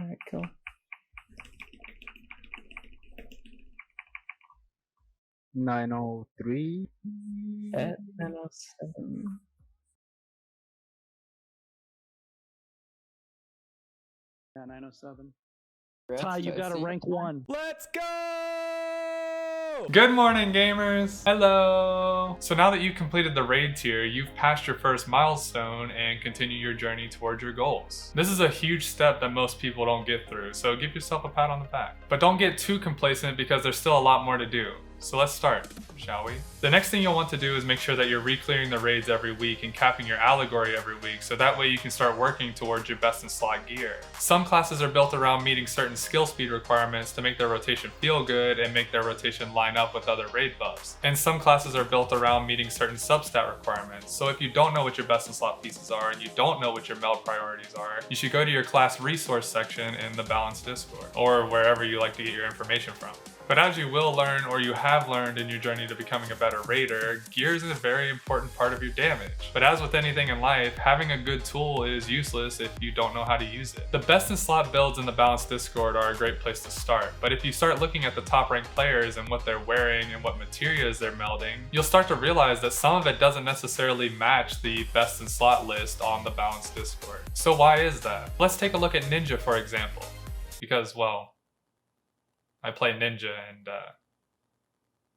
Alright, cool. $903 at 907. Yeah, 907. Ty, you got a rank 1. Let's go! Good morning, gamers! Hello! So now that you've completed the raid tier, you've passed your first milestone and continue your journey towards your goals. This is a huge step that most people don't get through, so give yourself a pat on the back. But don't get too complacent because there's still a lot more to do. So let's start, shall we? The next thing you'll want to do is make sure that you're re-clearing the raids every week and capping your allegory every week, so that way you can start working towards your best in slot gear. Some classes are built around meeting certain skill speed requirements to make their rotation feel good and make their rotation line up with other raid buffs. And some classes are built around meeting certain substat requirements. So if you don't know what your best in slot pieces are and you don't know what your meld priorities are, you should go to your class resource section in the Balanced Discord, or wherever you like to get your information from. But as you will learn, or you have learned in your journey to becoming a better raider, gears is a very important part of your damage. But as with anything in life, having a good tool is useless if you don't know how to use it. The best in slot builds in the Balanced Discord are a great place to start, but if you start looking at the top ranked players and what they're wearing and what materials they're melding, you'll start to realize that some of it doesn't necessarily match the best in slot list on the Balanced Discord. So why is that? Let's take a look at Ninja, for example, because, well, I play Ninja and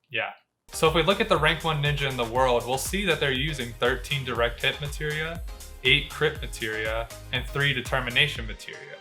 yeah. So if we look at the rank 1 Ninja in the world, we'll see that they're using 13 direct hit materia, 8 crit materia, and 3 determination materia.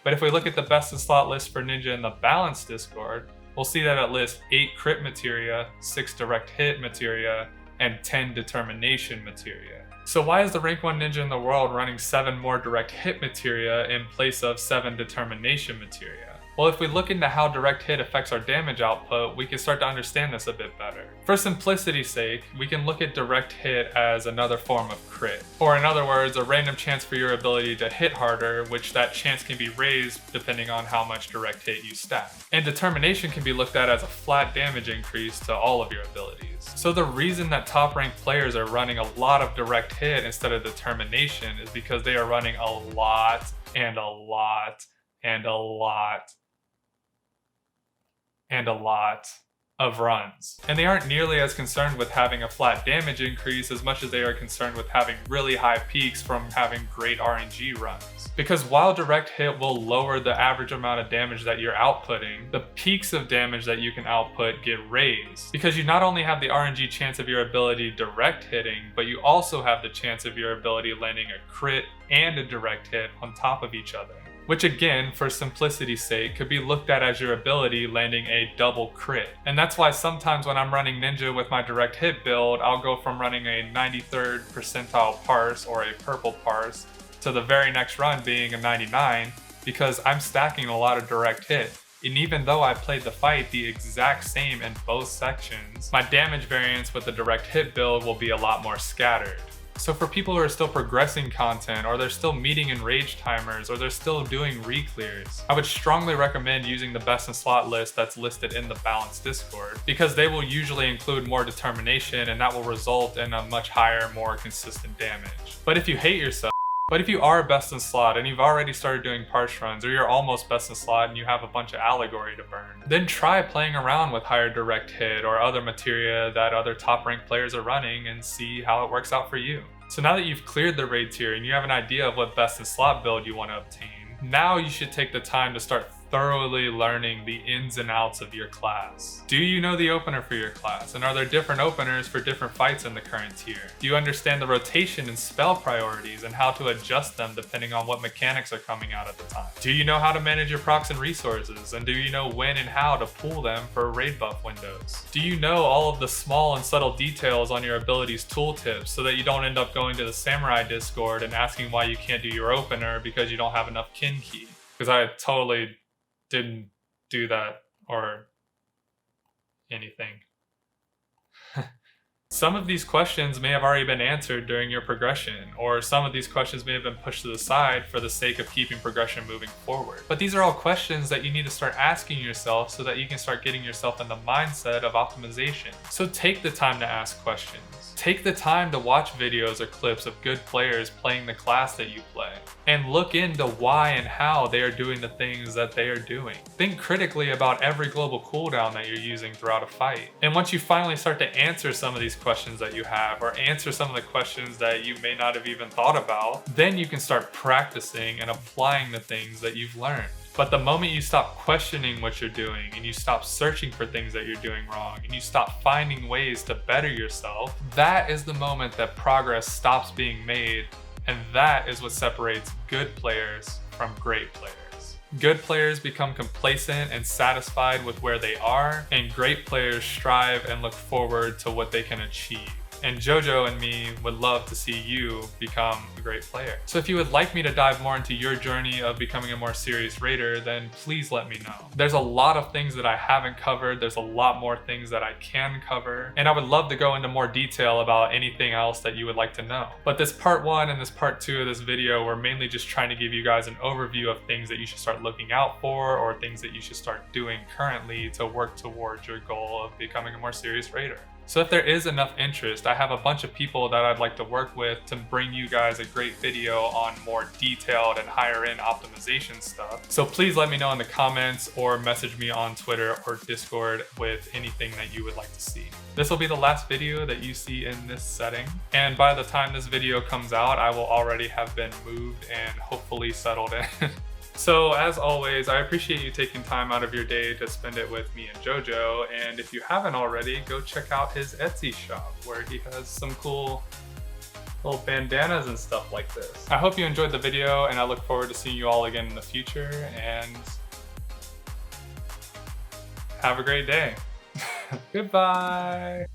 But if we look at the best in slot list for Ninja in the Balanced Discord, we'll see that it lists 8 crit materia, 6 direct hit materia, and 10 determination materia. So why is the rank 1 Ninja in the world running 7 more direct hit materia in place of 7 determination materia? Well, if we look into how direct hit affects our damage output, we can start to understand this a bit better. For simplicity's sake, we can look at direct hit as another form of crit. Or in other words, a random chance for your ability to hit harder, which that chance can be raised depending on how much direct hit you stack. And determination can be looked at as a flat damage increase to all of your abilities. So the reason that top ranked players are running a lot of direct hit instead of determination is because they are running a lot and a lot and a lot and a lot of runs. And they aren't nearly as concerned with having a flat damage increase as much as they are concerned with having really high peaks from having great RNG runs. Because while direct hit will lower the average amount of damage that you're outputting, the peaks of damage that you can output get raised. Because you not only have the RNG chance of your ability direct hitting, but you also have the chance of your ability landing a crit and a direct hit on top of each other. Which again, for simplicity's sake, could be looked at as your ability landing a double crit. And that's why sometimes when I'm running Ninja with my direct hit build, I'll go from running a 93rd percentile parse or a purple parse to the very next run being a 99, because I'm stacking a lot of direct hit. And even though I played the fight the exact same in both sections, my damage variance with the direct hit build will be a lot more scattered. So for people who are still progressing content, or they're still meeting in rage timers, or they're still doing re-clears, I would strongly recommend using the best in slot list that's listed in the Balanced Discord, because they will usually include more determination and that will result in a much higher, more consistent damage. But if you hate yourself, if you are best in slot and you've already started doing parse runs, or you're almost best in slot and you have a bunch of allegory to burn, then try playing around with higher direct hit or other materia that other top ranked players are running and see how it works out for you. So now that you've cleared the raid tier and you have an idea of what best in slot build you want to obtain, now you should take the time to start thoroughly learning the ins and outs of your class. Do you know the opener for your class? And are there different openers for different fights in the current tier? Do you understand the rotation and spell priorities and how to adjust them depending on what mechanics are coming out at the time? Do you know how to manage your procs and resources? And do you know when and how to pull them for raid buff windows? Do you know all of the small and subtle details on your abilities tooltips so that you don't end up going to the Samurai Discord and asking why you can't do your opener because you don't have enough kin key? Because I totally didn't do that or anything. Some of these questions may have already been answered during your progression, or some of these questions may have been pushed to the side for the sake of keeping progression moving forward. But these are all questions that you need to start asking yourself so that you can start getting yourself in the mindset of optimization. So take the time to ask questions. Take the time to watch videos or clips of good players playing the class that you play, and look into why and how they are doing the things that they are doing. Think critically about every global cooldown that you're using throughout a fight. And once you finally start to answer some of these questions that you have, or answer some of the questions that you may not have even thought about, then you can start practicing and applying the things that you've learned. But the moment you stop questioning what you're doing, and you stop searching for things that you're doing wrong, and you stop finding ways to better yourself, that is the moment that progress stops being made, and that is what separates good players from great players. Good players become complacent and satisfied with where they are, and great players strive and look forward to what they can achieve. And JoJo and me would love to see you become a great player. So if you would like me to dive more into your journey of becoming a more serious raider, then please let me know. There's a lot of things that I haven't covered. There's a lot more things that I can cover. And I would love to go into more detail about anything else that you would like to know. But this part 1 and this part 2 of this video, we're mainly just trying to give you guys an overview of things that you should start looking out for, or things that you should start doing currently to work towards your goal of becoming a more serious raider. So if there is enough interest, I have a bunch of people that I'd like to work with to bring you guys a great video on more detailed and higher end optimization stuff. So please let me know in the comments or message me on Twitter or Discord with anything that you would like to see. This will be the last video that you see in this setting. And by the time this video comes out, I will already have been moved and hopefully settled in. So as always, I appreciate you taking time out of your day to spend it with me and JoJo, and if you haven't already, go check out his Etsy shop where he has some cool little bandanas and stuff like this. I hope you enjoyed the video, and I look forward to seeing you all again in the future, and have a great day. Goodbye.